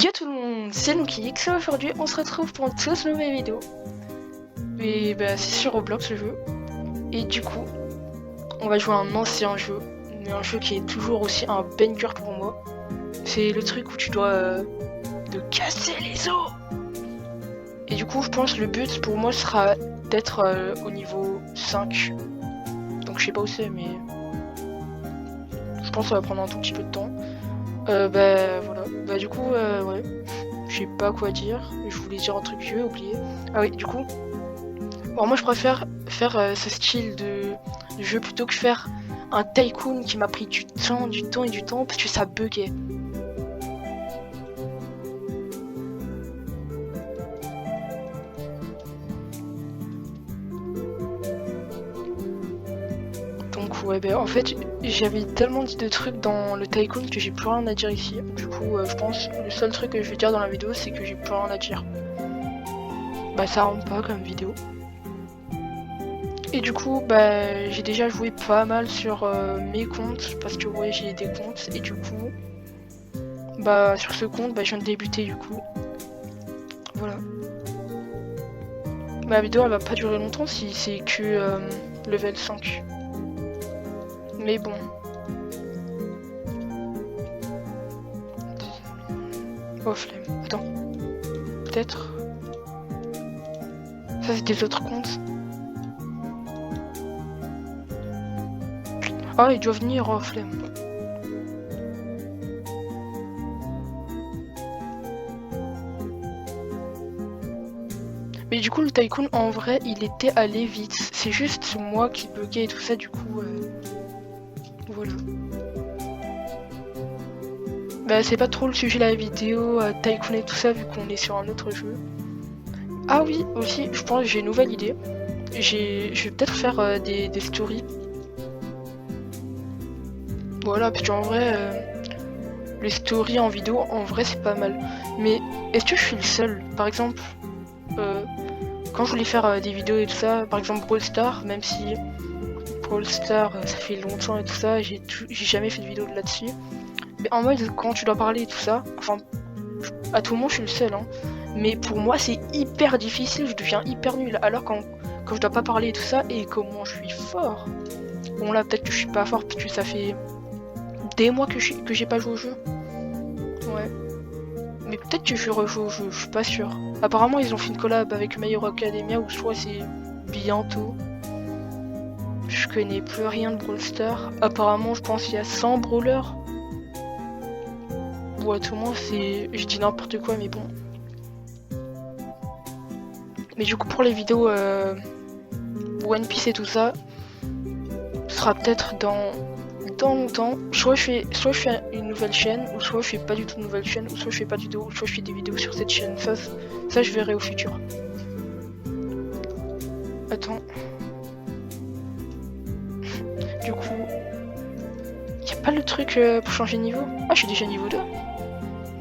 Yo tout le monde, c'est Nookix et aujourd'hui on se retrouve pour une toute nouvelle vidéo. Et bah c'est sur Roblox le jeu. Et du coup, on va jouer à un ancien jeu, mais un jeu qui est toujours aussi un banger pour moi. C'est le truc où tu dois te casser les os. Et du coup je pense le but pour moi sera d'être au niveau 5. Donc je sais pas où c'est mais je pense que ça va prendre un tout petit peu de temps. Bah voilà, bah du coup ouais, je sais pas quoi dire, je voulais dire un truc vieux, oublié. Ah oui, du coup, bon moi je préfère faire ce style de jeu plutôt que faire un tycoon qui m'a pris du temps parce que ça buguait. Donc ouais, bah en fait j'avais tellement dit de trucs dans le tycoon que j'ai plus rien à dire ici. Du coup je pense le seul truc que je vais dire dans la vidéo c'est que j'ai plus rien à dire. Bah ça rentre pas comme vidéo. Et du coup bah j'ai déjà joué pas mal sur mes comptes parce que ouais j'ai des comptes et du coup bah sur ce compte bah je viens de débuter du coup. Voilà. Ma vidéo elle va pas durer longtemps si c'est que level 5. Mais bon. Oh flemme. Attends. Peut-être. Ça c'est des autres comptes. Ah il doit venir, oh flemme. Mais du coup le tycoon en vrai il était allé vite. C'est juste moi qui buguais et tout ça du coup voilà. Bah c'est pas trop le sujet de la vidéo, tycoon et tout ça vu qu'on est sur un autre jeu. Ah oui aussi je pense que j'ai une nouvelle idée. Je vais peut-être faire des stories. Voilà parce qu'en vrai les stories en vidéo en vrai c'est pas mal. Mais est-ce que je suis le seul? Par exemple quand je voulais faire des vidéos et tout ça, par exemple Brawl Stars, même si Brawl Stars ça fait longtemps et tout ça, j'ai jamais fait de vidéo là-dessus. Mais en mode quand tu dois parler et tout ça, enfin à tout moment je suis le seul hein. Mais pour moi c'est hyper difficile, je deviens hyper nul. Alors quand je dois pas parler et tout ça, et comment je suis fort. Bon là peut-être que je suis pas fort parce que ça fait des mois que j'ai pas joué au jeu. Ouais. Mais peut-être que je rejoue au jeu, je suis pas sûr. Apparemment ils ont fait une collab avec My Hero Academia ou soit c'est bientôt. Je connais plus rien de Brawl Stars. Apparemment je pense qu'il y a 100 brawlers. Ou à tout le monde c'est... Je dis n'importe quoi mais bon. Mais du coup pour les vidéos One Piece et tout ça, ce sera peut-être dans longtemps. Soit je fais une nouvelle chaîne, ou soit je fais pas du tout de nouvelle chaîne, ou soit je fais pas de vidéo, ou soit je fais des vidéos sur cette chaîne. Ça je verrai au futur. Attends. Du coup, y a pas le truc pour changer de niveau? Ah je suis déjà niveau 2.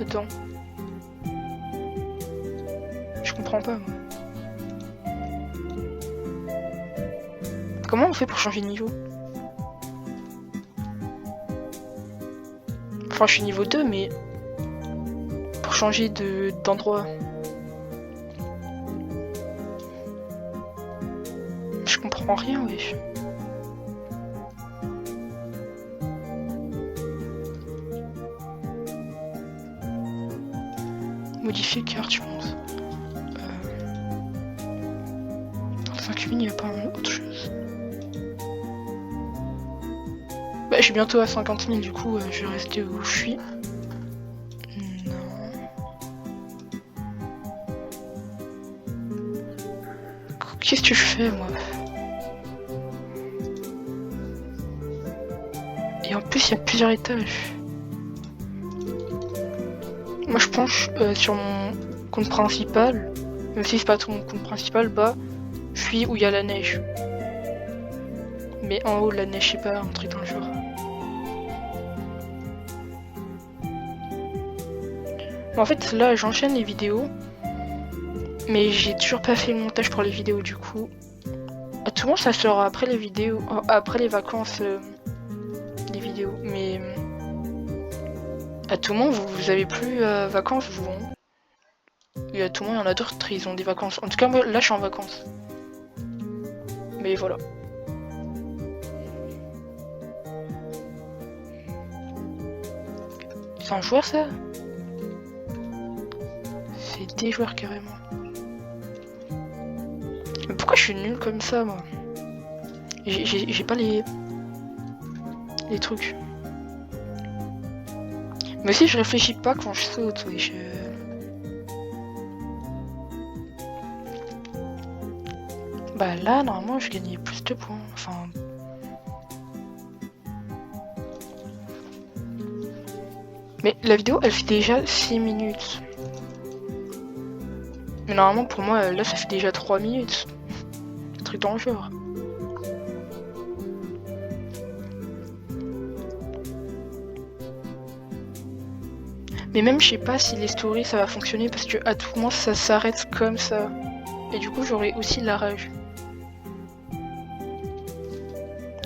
Attends. Je comprends pas moi. Comment on fait pour changer de niveau? Enfin je suis niveau 2 mais pour changer d'endroit. Je comprends rien wesh. Modifier carte je pense. Dans 5 minutes il y a pas autre chose. Bah, je suis bientôt à 50 000 du coup je vais rester où je suis. Non. Qu'est-ce que je fais moi? Et en plus il y a plusieurs étages. Moi je pense sur mon compte principal, même si c'est pas tout mon compte principal, bah je suis où il y a la neige. Mais en haut de la neige, je sais pas, un truc dans le genre. En fait là j'enchaîne les vidéos, mais j'ai toujours pas fait le montage pour les vidéos du coup. À tout le monde ça sera après les vidéos, après les vacances, les vidéos. Mais À tout moment, vous avez plus vacances, vous. Hein. Et à tout moment, il y en a d'autres, ils ont des vacances. En tout cas, moi, là, je suis en vacances. Mais voilà. C'est un joueur, ça? C'est des joueurs, carrément. Mais pourquoi je suis nul comme ça, moi? J'ai pas les trucs. Mais si je réfléchis pas quand je saute, oui, Bah là, normalement, je gagnais plus de points. Enfin... Mais la vidéo, elle fait déjà 6 minutes. Mais normalement, pour moi, là, ça fait déjà 3 minutes. Un truc dans le genre. Mais même, je sais pas si les stories, ça va fonctionner parce que à tout moment, ça s'arrête comme ça. Et du coup, j'aurai aussi la rage.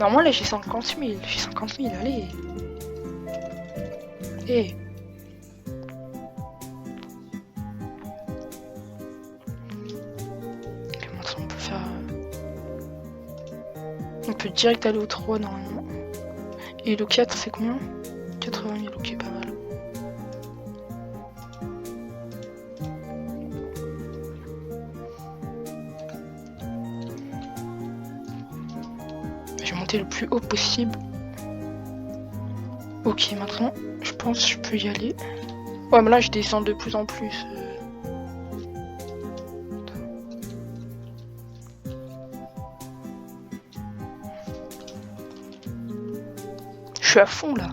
Normalement, là, j'ai 50 000. J'ai 50 000, allez. Eh. Comment ça, on peut faire... On peut direct aller au 3, normalement. Et le 4, c'est combien? 80 000, ok, pas mal. Je vais monter le plus haut possible. Ok, maintenant, je pense que je peux y aller. Ouais, mais là, je descends de plus en plus. Je suis à fond, là.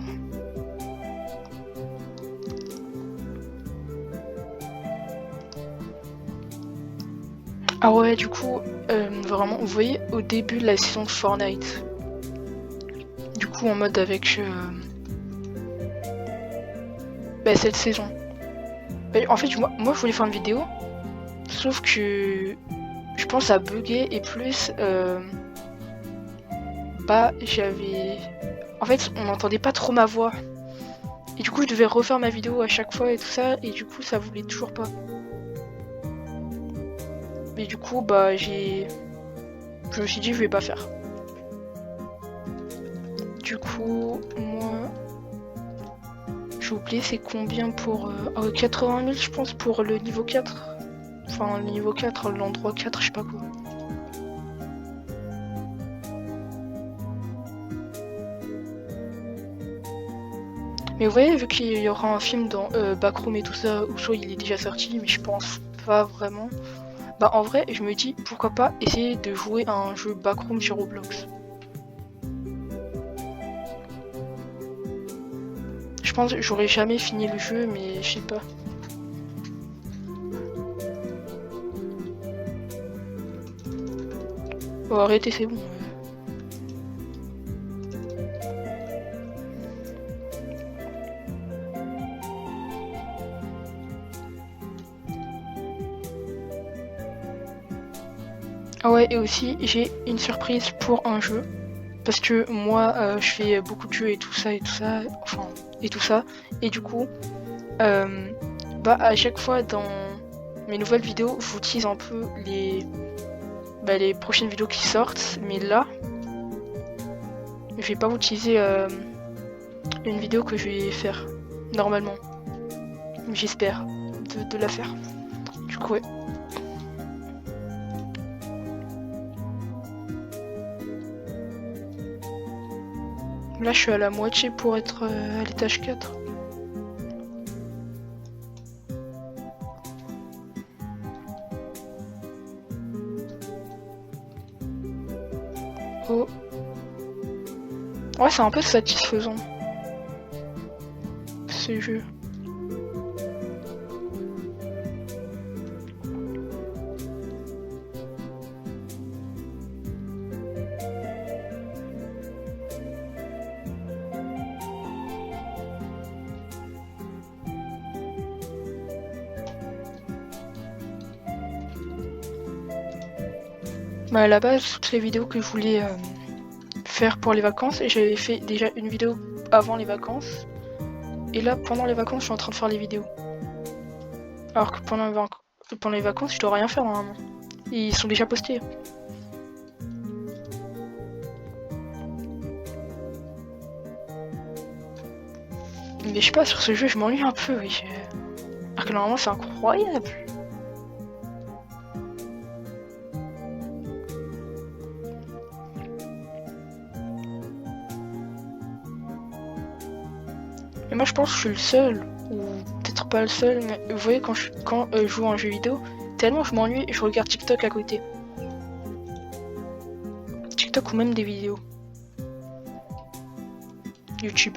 Ah ouais, du coup, vraiment, vous voyez, au début de la saison de Fortnite, du coup, en mode avec cette saison. En fait, moi, je voulais faire une vidéo, sauf que je pense à bugger et plus, j'avais... En fait, on n'entendait pas trop ma voix. Et du coup, je devais refaire ma vidéo à chaque fois et tout ça, et du coup, ça voulait toujours pas. Mais du coup, je me suis dit, je vais pas faire. Du coup, moi... J'ai oublié, c'est combien pour... 80 000, je pense, pour le niveau 4. Enfin, le niveau 4, l'endroit 4, je sais pas quoi. Mais vous voyez, vu qu'il y aura un film dans Backroom et tout ça, ou soit il est déjà sorti, mais je pense pas vraiment. Bah en vrai, je me dis, pourquoi pas essayer de jouer à un jeu Backroom sur Roblox. Je pense que j'aurais jamais fini le jeu, mais je sais pas. Oh, arrêtez, c'est bon. Ah ouais, et aussi j'ai une surprise pour un jeu. Parce que moi, je fais beaucoup de jeux et tout ça, enfin, et tout ça. Et du coup, à chaque fois dans mes nouvelles vidéos, j'utilise un peu les prochaines vidéos qui sortent. Mais là, je vais pas vous utiliser une vidéo que je vais faire normalement. J'espère de la faire. Du coup, ouais. Là, je suis à la moitié pour être à l'étage 4. Oh. Ouais, c'est un peu satisfaisant. Ce jeu. Bah à la base, toutes les vidéos que je voulais faire pour les vacances, et j'avais fait déjà une vidéo avant les vacances. et là pendant les vacances je suis en train de faire les vidéos. Alors que pendant les vacances je dois rien faire normalement. Ils sont déjà postés. Mais je sais pas, sur ce jeu je m'ennuie un peu, oui. Alors que normalement c'est incroyable. Et moi je pense que je suis le seul, ou peut-être pas le seul, mais vous voyez quand je joue à un jeu vidéo, tellement je m'ennuie, je regarde TikTok à côté. TikTok ou même des vidéos. YouTube.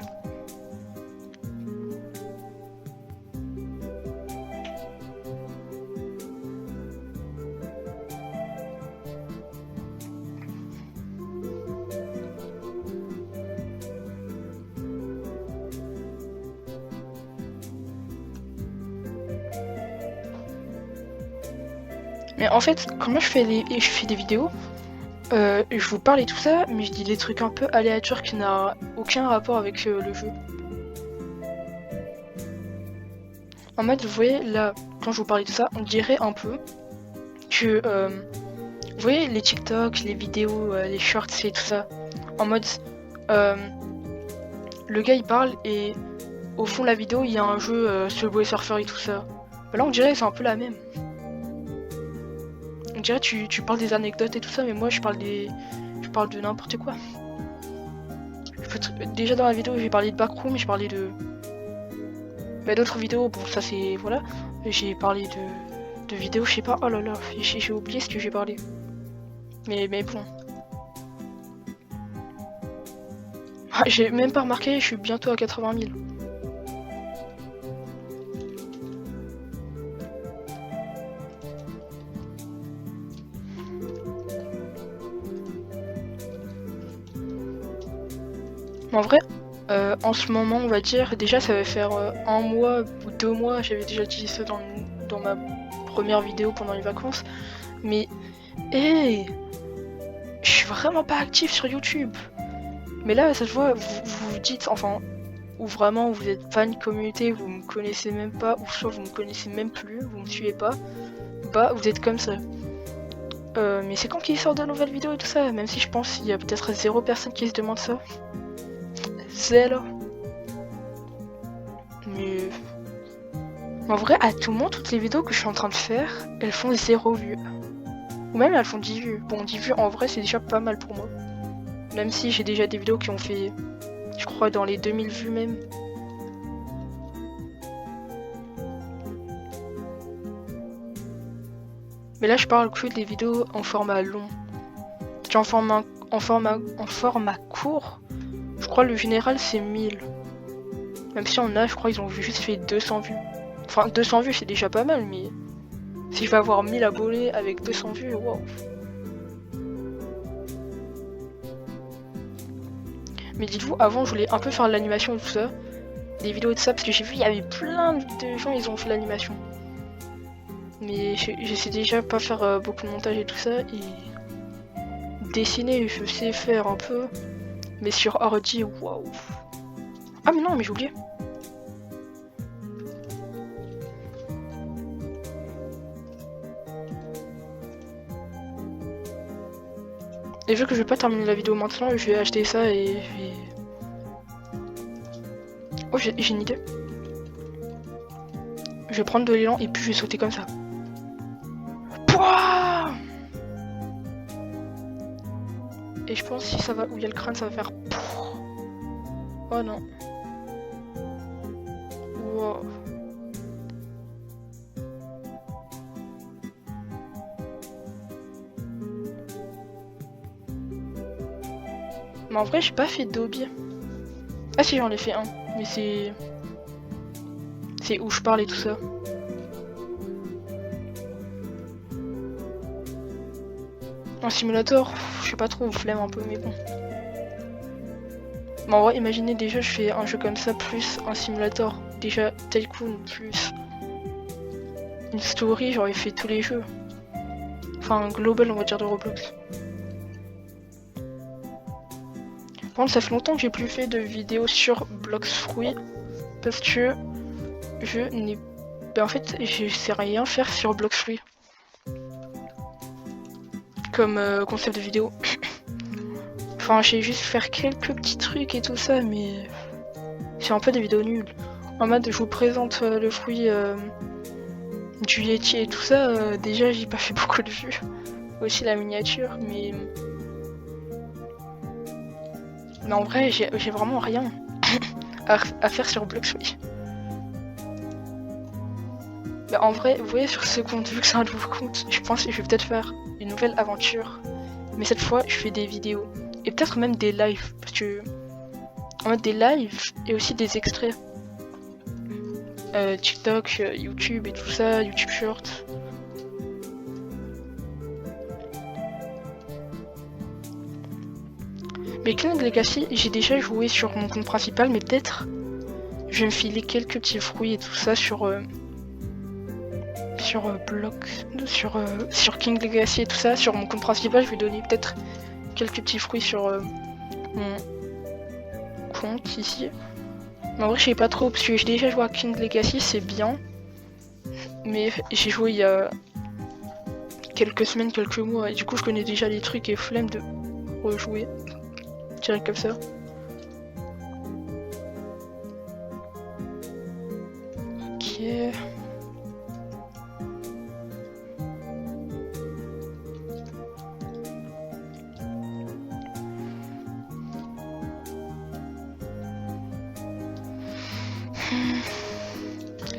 Mais en fait, quand moi je fais des vidéos, je vous parle et tout ça, mais je dis des trucs un peu aléatoires qui n'ont aucun rapport avec le jeu. En mode, vous voyez, là, quand je vous parlais de ça, on dirait un peu que, vous voyez, les TikTok, les vidéos, les shorts et tout ça, en mode, le gars il parle et au fond de la vidéo il y a un jeu Subway Surfer et tout ça. Bah là on dirait que c'est un peu la même. On dirait tu parles des anecdotes et tout ça, mais moi je parle de n'importe quoi. Déjà dans la vidéo j'ai parlé de Backroom, j'ai parlé de d'autres vidéos, bon ça c'est voilà. J'ai parlé de vidéos, je sais pas, oh là là, j'ai oublié ce que j'ai parlé. Mais bon. Ah, j'ai même pas remarqué, je suis bientôt à 80 000. En vrai, en ce moment, on va dire, déjà ça va faire 1 mois ou 2 mois, j'avais déjà dit ça dans ma première vidéo pendant les vacances. Mais, hey, je suis vraiment pas actif sur YouTube. Mais là, ça se voit, vous dites, enfin, ou vraiment vous êtes fan communauté, vous me connaissez même pas, ou soit vous me connaissez même plus, vous me suivez pas, bah vous êtes comme ça. Mais c'est quand qu'il sort de nouvelles vidéos et tout ça, même si je pense qu'il y a peut-être 0 personne qui se demande ça. C'est là. Mais en vrai, à tout moment, toutes les vidéos que je suis en train de faire, elles font 0 vues. Ou même elles font 10 vues. Bon, 10 vues en vrai, c'est déjà pas mal pour moi. Même si j'ai déjà des vidéos qui ont fait, je crois, dans les 2000 vues même. Mais là, je parle que des vidéos en format long. En format court, je crois le général c'est 1000. Même si on a, je crois, ils ont juste fait 200 vues. Enfin, 200 vues c'est déjà pas mal, mais si je vais avoir 1000 abonnés avec 200 vues, waouh. Mais dites-vous, avant je voulais un peu faire l'animation et tout ça, des vidéos de ça, parce que j'ai vu il y avait plein de gens, ils ont fait l'animation. Mais je sais déjà pas faire beaucoup de montage et tout ça, et dessiner je sais faire un peu, mais sur ordi, waouh. Ah mais non, mais j'ai oublié. Et vu que je vais pas terminer la vidéo maintenant, je vais acheter ça et je vais... Oh, j'ai une idée. Je vais prendre de l'élan et puis je vais sauter comme ça. Pouah! Et je pense si ça va où il y a le crâne, ça va faire... Oh non. Wow. Mais en vrai, j'ai pas fait d'objet. Ah si, j'en ai fait un. Mais c'est où je parle et tout ça. Un simulator, je sais pas trop, flemme un peu, mais bon. Mais en vrai, imaginez déjà, je fais un jeu comme ça, plus un simulator. Déjà, Tycoon, plus une story, j'aurais fait tous les jeux. Enfin, un global, on va dire, de Roblox. Par contre, ça fait longtemps que j'ai plus fait de vidéos sur Blox Fruits. parce que je n'ai... Ben en fait, je sais rien faire sur Bloxfree. Comme concept de vidéo. Enfin, je sais juste faire quelques petits trucs et tout ça, mais... c'est un peu des vidéos nulles. En mode, je vous présente le fruit du laitier et tout ça, déjà j'ai pas fait beaucoup de vues. Aussi la miniature, mais en vrai, j'ai vraiment rien à faire sur Bloxfree. Bah, en vrai, vous voyez, sur ce compte, vu que c'est un nouveau compte, je pense que je vais peut-être faire une nouvelle aventure. Mais cette fois, je fais des vidéos. Et peut-être même des lives. Parce que... en mode des lives et aussi des extraits. TikTok, YouTube et tout ça, YouTube Short. Mais King's Legacy, j'ai déjà joué sur mon compte principal, mais peut-être je vais me filer quelques petits fruits et tout ça sur King's Legacy et tout ça. Sur mon compte principal, je vais donner peut-être quelques petits fruits sur mon compte ici. Mais en vrai, je sais pas trop, parce que j'ai déjà joué à King's Legacy, c'est bien. Mais j'ai joué il y a quelques semaines, quelques mois, et du coup, je connais déjà les trucs et flemme de rejouer. Direct comme ça. Ok.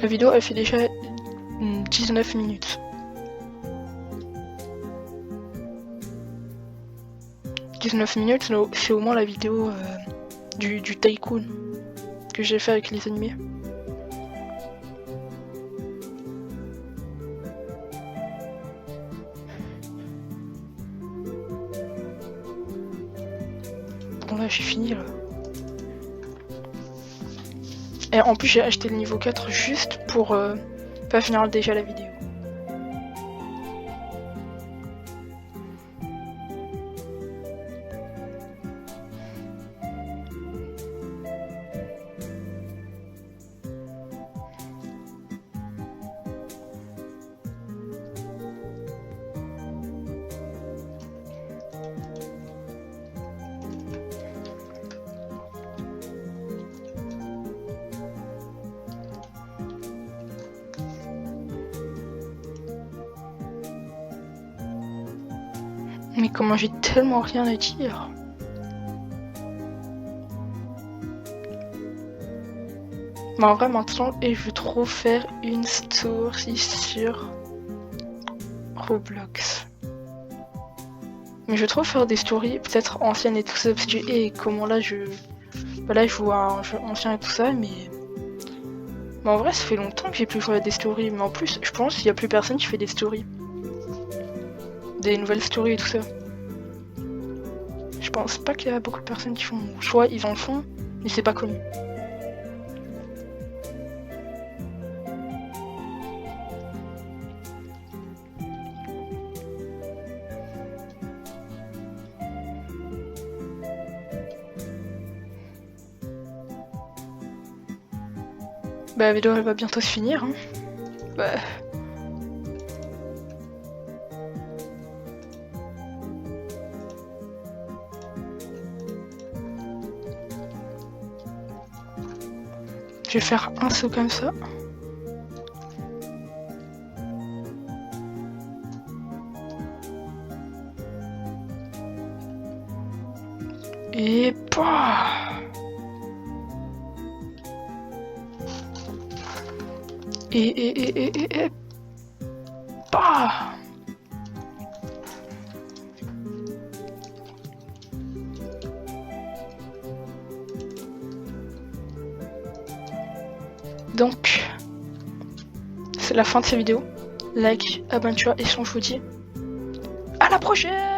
La vidéo elle fait déjà 19 minutes. 19 minutes, c'est au moins la vidéo du Tycoon que j'ai fait avec les animés. Bon là j'ai fini là. Et en plus j'ai acheté le niveau 4 juste pour pas finir déjà la vidéo. Mais comment j'ai tellement rien à dire. Mais en vrai maintenant, et je veux trop faire une story sur Roblox. Mais je veux trop faire des stories, peut-être anciennes et tout ça, parce que comment là je joue à un jeu ancien et tout ça, mais en vrai ça fait longtemps que j'ai plus joué à des stories, mais en plus je pense qu'il y a plus personne qui fait des stories. Des nouvelles stories et tout ça. Je pense pas qu'il y a beaucoup de personnes qui font. Soit ils en font, mais c'est pas connu. Bah la vidéo elle va bientôt se finir. Hein. Bah... je vais faire un saut comme ça. Et bah et bah donc c'est la fin de cette vidéo. Like, abonne-toi et je vous dis à la prochaine.